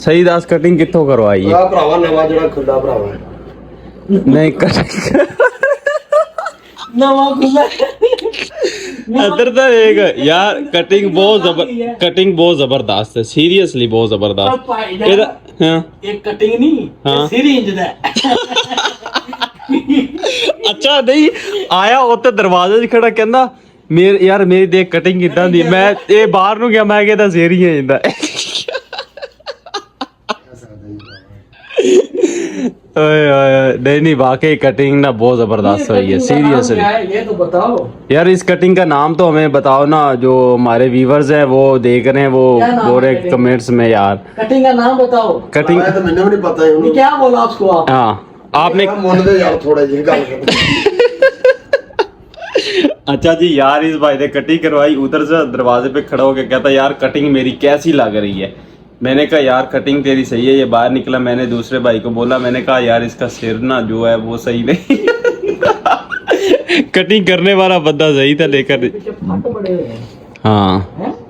सही दस कटिंग कित्थों करवाई है? भरावा नवा जड़ा खुला भरावा नहीं कटिंग नवा खुला इधर तो एक यार कटिंग बहुत जबरदस्त है, सीरियसली बहुत जबरदस्त। हाँ एक कटिंग नहीं, हाँ सीरीज दा अच्छा नहीं आया उत्ते दरवाजे 'च खड़ा कहंदा मेरे यार मेरी देख कटिंग किदां दी, मैं ये बाहर नु गया मैं कहता सेरी है इंदा। नहीं वाकई कटिंग ना बहुत जबरदस्त हुई है सीरियसली। ये तो बताओ यार इस कटिंग का नाम तो हमें बताओ ना, जो हमारे व्यूवर्स हैं वो देख रहे हैं वो बोल रहे कमेंट्स में यार कटिंग का नाम बताओ। कटिंग तो मैंने भी नहीं पता है ये क्या बोला उसको आप? हाँ आपने मन दे यार थोड़ा जी गल कर। अच्छा जी यार इस भाई ने कटिंग करवाई, उधर से दरवाजे पे खड़ा होकर कहता यार कटिंग मेरी कैसी लग रही है। मैंने कहा यार कटिंग तेरी सही है। ये बाहर निकला, मैंने दूसरे भाई को बोला, मैंने कहा यार इसका सिर ना जो है वो सही नहीं कटिंग करने वाला बंदा सही था लेकर हाँ।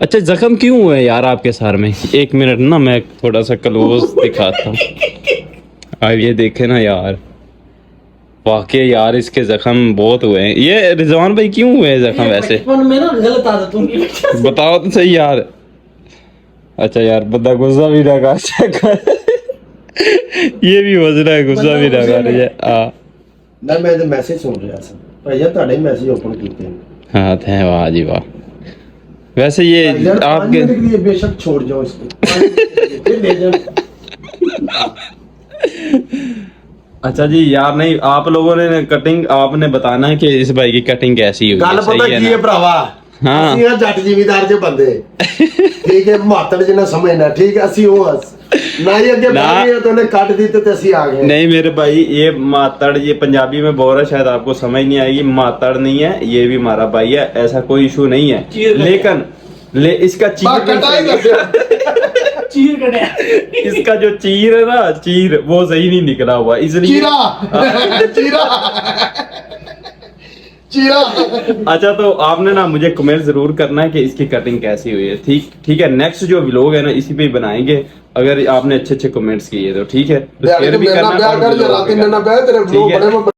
अच्छा जख्म क्यों हुए यार आपके सर में? एक मिनट ना मैं थोड़ा सा क्लोज दिखाता हूँ। अब ये देखे ना यार वाकई यार इसके जख्म बहुत हुए हैं। ये रिजवान भाई क्यों हुए हैं जख्म वैसे? बचपन में ना गलत आदत होंगी बताओ तो सही यार। अच्छा यार बंदा गुस्सा भी ना कर ये भी हो रहा है, गुस्सा भी ना कर रही है। ना मैं तो मैसेज सुन रहा था भैया ਤੁਹਾਡੇ मैसेज ओपन कीते हाँ थे वाह जी वाह। वैसे ये आपके लिए बेशक छोड़ जाओ इसको ले जाओ। अच्छा जी यार नहीं आप लोगों ने कटिंग आपने बताना है कि इस भाई की कटिंग कैसी हुई गल पता की है भरावा हाँ ਅਸੀਂ ਆ ਜੱਟ ਜ਼ਿਮੀਦਾਰ ਦੇ ਬੰਦੇ ਠੀਕ ਹੈ ਮਾਤੜ ਜਿਹਾ ਸਮਝਣਾ ਠੀਕ ਹੈ ਅਸੀਂ ਉਹ ना ही अगे बढ़ गए तो उन्हें काट दी तो ਅਸੀਂ आ गए। नहीं मेरे भाई ये मातड़ ये पंजाबी में बोल रहा है शायद आपको समझ नहीं आएगी। मातड़ नहीं है ये भी हमारा भाई है, ऐसा कोई इशू नहीं है लेकिन इसका इसका जो चीर है ना चीर वो सही नहीं निकला हुआ इसलिए चीरा। अच्छा तो आपने ना मुझे कमेंट जरूर करना है कि इसकी कटिंग कैसी हुई है। ठीक है नेक्स्ट जो व्लॉग है ना इसी पे बनाएंगे अगर आपने अच्छे कमेंट्स किए तो ठीक है। तो शेयर भी करना।